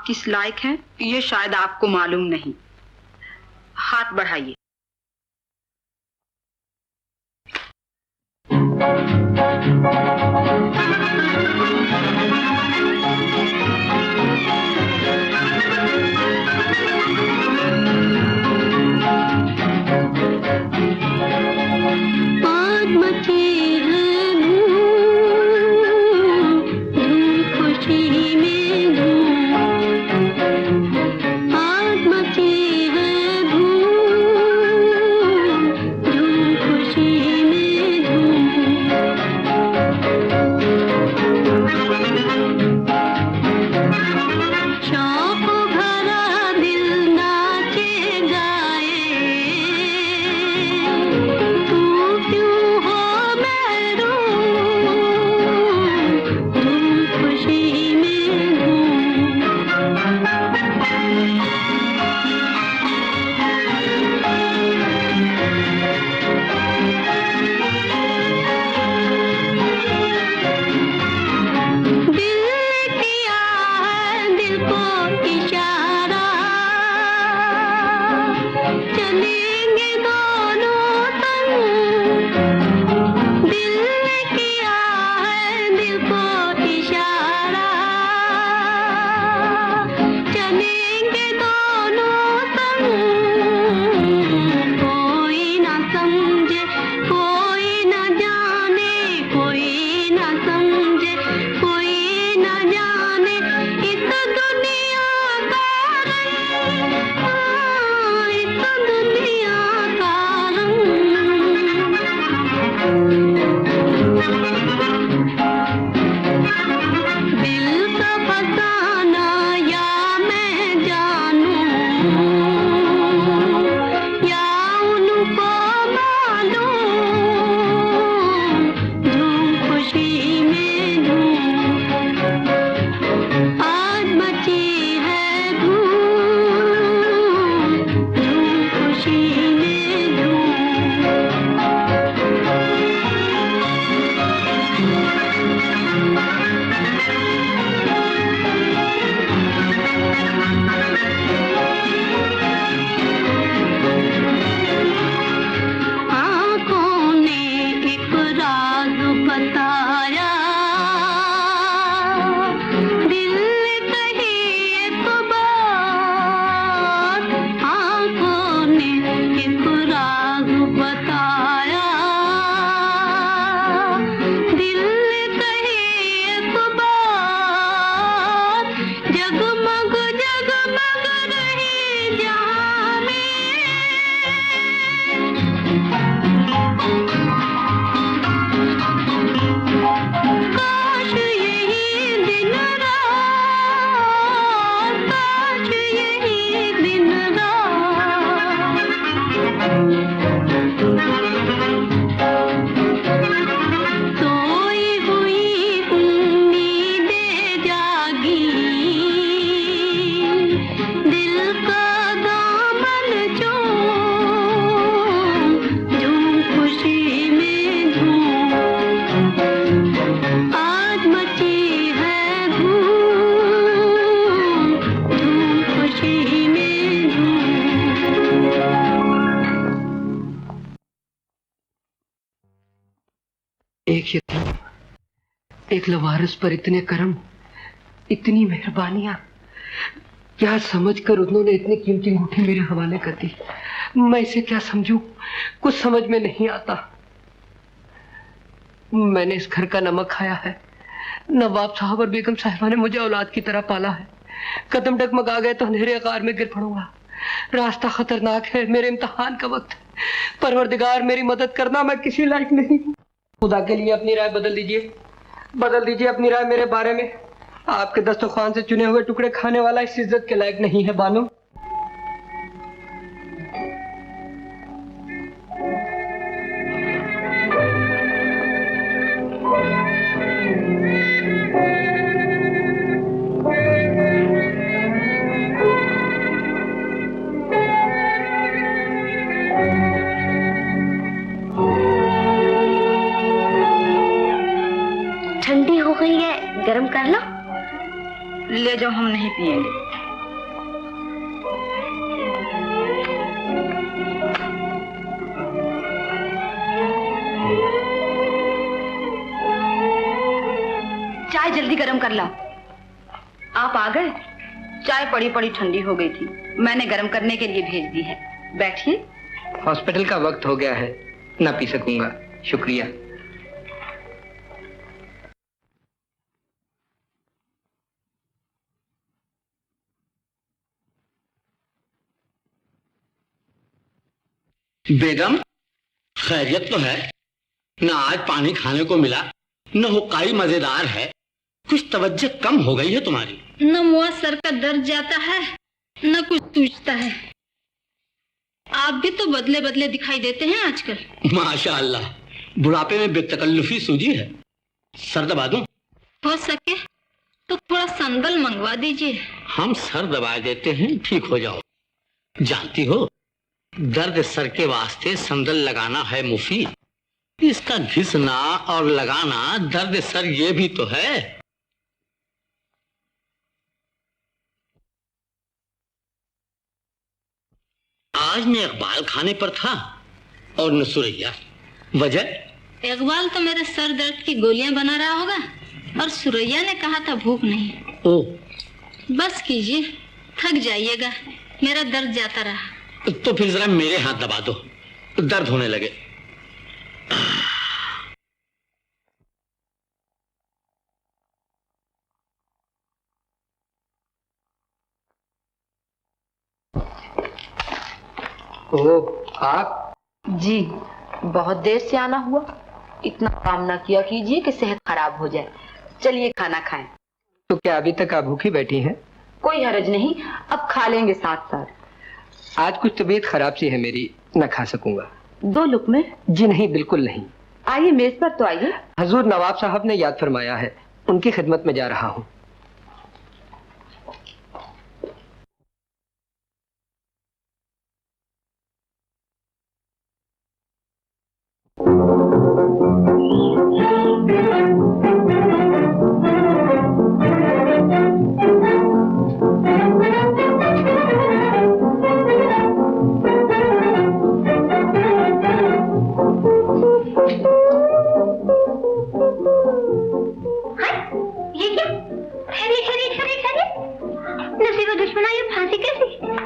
किस लायक हैं ये शायद आपको मालूम नहीं। हाथ बढ़ाइए। एक लवारिस पर इतने करम, इतनी मेहरबानियां, क्या समझकर उन्होंने इतनी कीमती अंगूठी मेरे हवाले कर दी। मैं इसे क्या समझूं, कुछ समझ में नहीं आता। मैंने इस घर का नमक खाया है। नवाब साहब और बेगम साहिबा ने मुझे औलाद की तरह पाला है। कदम डगमगा गए तो अंधेरे आकार में गिर पड़ूंगा। रास्ता खतरनाक है, मेरे इम्तिहान का वक्त है। परवरदिगार मेरी मदद करना, मैं किसी लायक नहीं। खुदा के लिए अपनी राय बदल दीजिए अपनी राय मेरे बारे में। आपके दस्तरखान से चुने हुए टुकड़े खाने वाला इस इज्जत के लायक नहीं है बानो। ठंडी हो गई है, गरम कर लो। ले जाओ, हम नहीं पिएंगे। जल्दी गरम कर लाओ। आप आ गए? चाय पड़ी पड़ी ठंडी हो गई थी, मैंने गरम करने के लिए भेज दी है। बैठिए। हॉस्पिटल का वक्त हो गया है, ना पी सकूंगा। शुक्रिया। बेगम, खैरियत तो है? न आज पानी खाने को मिला, न हुक्काई मजेदार है। कुछ तवज्जो कम हो गई है तुम्हारी। न मुआ सर का दर्द जाता है, न कुछ सूझता है। आप भी तो बदले बदले दिखाई देते हैं आजकल। माशाअल्लाह, बुढ़ापे में बेतकल्लुफी सूझी है। सर दबा दूं? हो सके तो थोड़ा संदल मंगवा दीजिए। हम सर दबा देते हैं, ठीक हो जाओ। जानती हो, दर्द सर के वास्ते संदल लगाना है मुफीद। इसका घिसना और लगाना दर्द सर ये भी तो है। आज मैं इकबाल खाने पर था और न सुरैया। वजह? इकबाल तो मेरे सर दर्द की गोलियां बना रहा होगा और सुरैया ने कहा था भूख नहीं। ओ, बस कीजिए, थक जाइएगा, मेरा दर्द जाता रहा। तो फिर जरा मेरे हाथ दबा दो, दर्द होने लगे। ओह, आप? जी, बहुत देर से आना हुआ। इतना काम ना किया कीजिए कि सेहत खराब हो जाए। चलिए खाना खाएं। तो क्या अभी तक आप भूखी बैठी हैं? कोई हर्ज नहीं, अब खा लेंगे साथ साथ। आज कुछ तबीयत खराब सी है मेरी, न खा सकूंगा। 2 लुकमे? जी नहीं, बिल्कुल नहीं। आइए मेज पर तो आइए। हजूर नवाब साहब ने याद फरमाया है, उनकी खिदमत में जा रहा हूँ।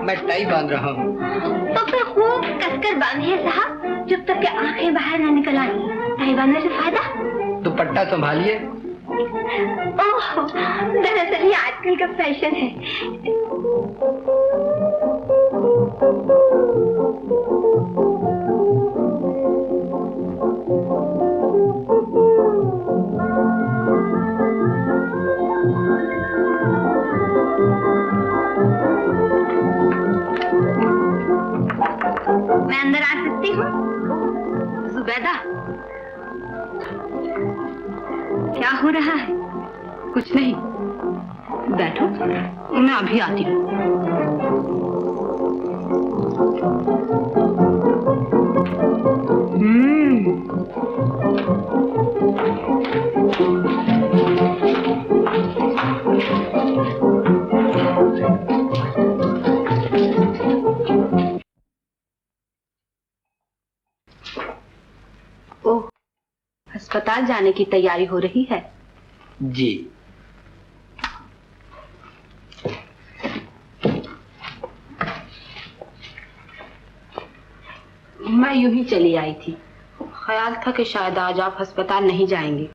मैं टाई बांध रहा हूँ। तो फिर खूब कसकर बांधिए साहब, जब तक कि आंखें बाहर ना निकल आए। टाई बांधने से फायदा? दुपट्टा संभालिए। ओह, दरअसल ये आजकल का फैशन है। मैं अंदर आ सकती हूँ? जुबैदा, क्या हो रहा है? कुछ नहीं, बैठो, मैं अभी आती हूँ। ओह, अस्पताल जाने की तैयारी हो रही है? जी। मैं यूं ही चली आई थी, ख्याल था कि शायद आज आप अस्पताल नहीं जाएंगे।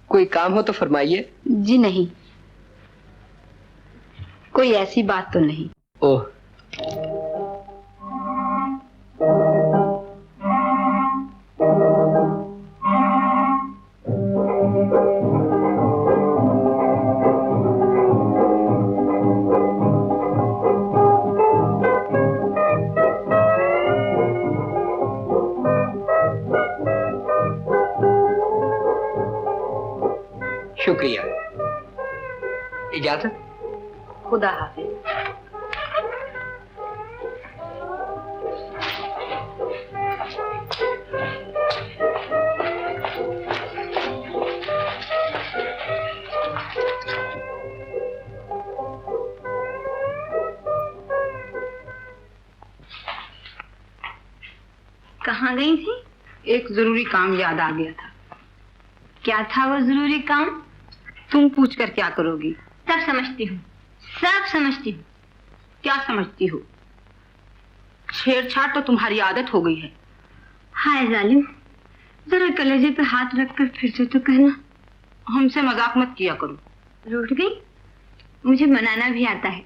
कोई काम हो तो फरमाइए। जी नहीं, कोई ऐसी बात तो नहीं। ओह, शुक्रिया। इजाजत। खुदा हाफिज। कहाँ गई थी? एक जरूरी काम याद आ गया था। क्या था वो जरूरी काम? तुम पूछ कर क्या करोगी? सब समझती हूँ, सब समझती हूँ। क्या समझती हो? छेड़छाड़ तो तुम्हारी आदत हो गई है। हाय जालिम, जरा कलेजे पे हाथ रखकर फिर से तो कहना। हमसे मजाक मत किया करो। रूठ गई? मुझे मनाना भी आता है।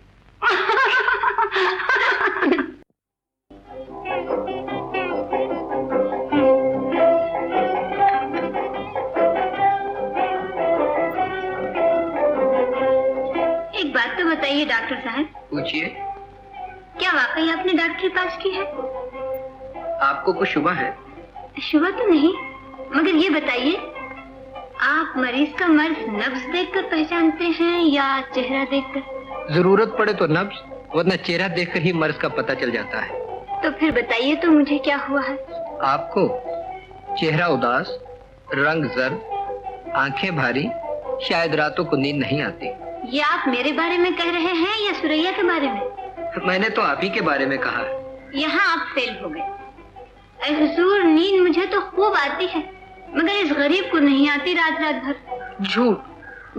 एक बात तो बताइए डॉक्टर साहब। पूछिए। क्या वाकई आपने डॉक्टर पास की है? आपको कुछ शुबा है? शुबा तो नहीं, मगर ये बताइए, आप मरीज का मर्ज नब्ज देखकर पहचानते हैं या चेहरा देखकर? जरूरत पड़े तो नब्ज, वरना चेहरा देखकर ही मर्ज का पता चल जाता है। तो फिर बताइए तो मुझे क्या हुआ है? आपको चेहरा उदास, रंग जर्द, आंखें भारी, शायद रातों को नींद नहीं आती। ये आप मेरे बारे में कह रहे हैं या सुरैया के बारे में? मैंने तो आप ही के बारे में कहा। यहाँ आप फेल हो गए। ऐ हुजूर, नींद मुझे तो खूब आती है, मगर इस गरीब को नहीं आती रात रात भर। झूठ,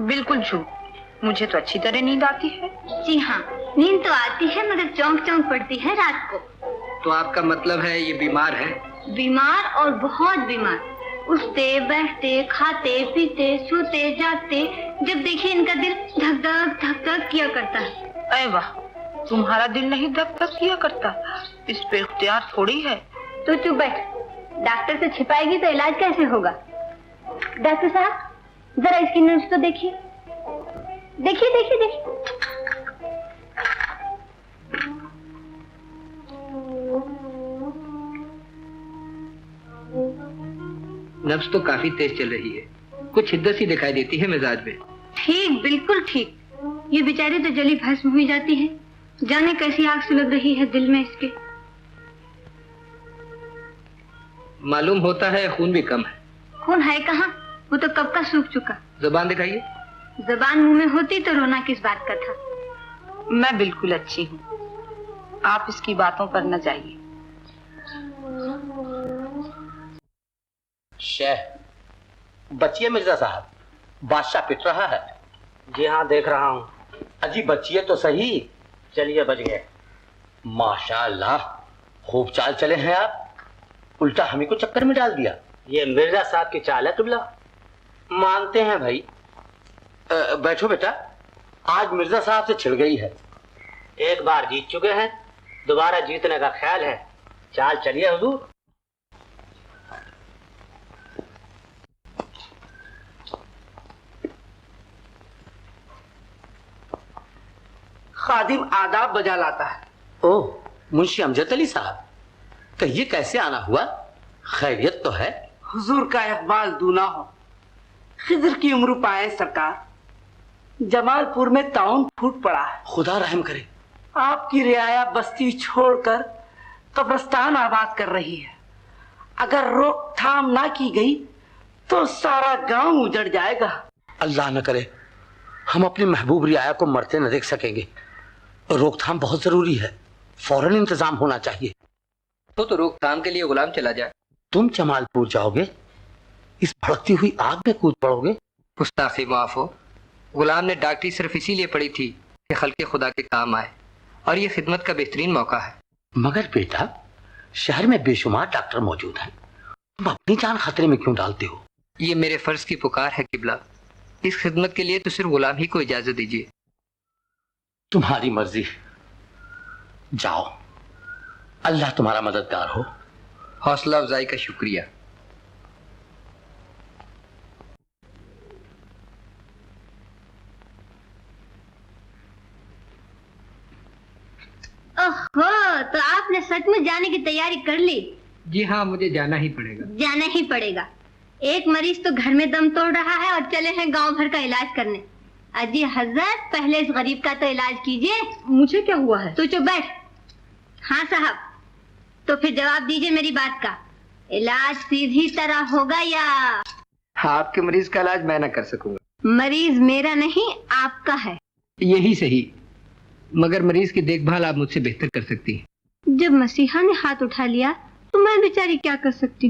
बिल्कुल झूठ। मुझे तो अच्छी तरह नींद आती है। जी हाँ, नींद तो आती है, मगर चौंक चौंक पड़ती है रात को। तो आपका मतलब है ये बीमार है? बीमार और बहुत बीमार। उठते बैठते खाते पीते सोते जागते, जब देखिए इनका दिल धक धक धक किया करता है। अरे वाह, तुम्हारा दिल नहीं धक धक किया करता? इस पे इख्तियार थोड़ी है। तो चुप बैठ, डॉक्टर से छिपाएगी तो इलाज कैसे होगा? डॉक्टर साहब, जरा इसकी नब्ज तो देखिए, देखिए देखिए देखिए। नब्ज तो काफी तेज चल रही है, कुछ शिद्दत सी दिखाई देती है मिजाज में। ठीक, बिल्कुल ठीक। ये बेचारी तो जली भस्म हुई जाती है, जाने कैसी आग सुलग रही है दिल में इसके। मालूम होता है खून भी कम है। खून है कहाँ, वो तो कब का सूख चुका। जुबान दिखाइए। जबान मुंह में होती तो रोना किस बात का था। मैं बिल्कुल अच्छी हूँ, आप इसकी बातों पर न जाइए। शेह, बचिए मिर्जा साहब, बादशाह पिट रहा है। जी हाँ, देख रहा हूँ। अजी बचिए तो सही। चलिए, बच गए। माशाअल्लाह, खूब चाल चले हैं आप। उल्टा हमें को चक्कर में डाल दिया। ये मिर्जा साहब की चाल है किबला। मानते हैं भाई। बैठो बेटा, आज मिर्जा साहब से छिड़ गई है। एक बार जीत चुके हैं, दोबारा जीतने का ख्याल है। चाल चलिए हुजूर। खादिम आदाब बजा लाता है। ओह, मुंशी अमजद अली साहब, कहिए कैसे आना हुआ? खैरियत तो है? हुजूर का इकबाल दूना हो। खिजर की उम्र पाए सरकार, जमालपुर में ताउन फूट पड़ा है। खुदा रहम करे। आपकी रियाया बस्ती छोड़कर कब्रिस्तान आबाद कर रही है। अगर रोकथाम ना की गई तो सारा गांव उजड़ जाएगा। अल्लाह न करे हम अपनी महबूब रियाया को मरते न देख सकेंगे। रोकथाम बहुत जरूरी है, फौरन इंतजाम होना चाहिए। तो रोकथाम के लिए गुलाम चला जाए। तुम जमालपुर जाओगे, इस भड़कती हुई आग में कूद पड़ोगे। गुस्ताखी माफ हो। गुलाम ने डॉक्टरी सिर्फ इसीलिए पढ़ी थी कि खल्के खुदा के काम आए, और ये खिदमत का बेहतरीन मौका है। मगर बेटा, शहर में बेशुमार डॉक्टर मौजूद हैं, तुम अपनी जान खतरे में क्यों डालते हो? ये मेरे फर्ज की पुकार है किबला। इस खिदमत के लिए तो सिर्फ गुलाम ही को इजाजत दीजिए। तुम्हारी मर्जी, जाओ, अल्लाह तुम्हारा मददगार हो। हौसला अफजाई का शुक्रिया। ओहो, तो आपने सच में जाने की तैयारी कर ली? जी हाँ, मुझे जाना ही पड़ेगा। जाना ही पड़ेगा। एक मरीज तो घर में दम तोड़ रहा है और चले हैं गांव भर का इलाज करने। अजी हजरत, पहले इस गरीब का तो इलाज कीजिए। मुझे क्या हुआ है? तू चुप बैठ। हाँ साहब, तो फिर जवाब दीजिए मेरी बात का। इलाज सीधी तरह होगा या? हाँ, आपके मरीज का इलाज मैं ना कर सकूंगा। मरीज मेरा नहीं, आपका है। यही सही, मगर मरीज की देखभाल आप मुझसे बेहतर कर सकती हैं। जब मसीहा ने हाथ उठा लिया तो मैं बेचारी क्या कर सकती हूँ?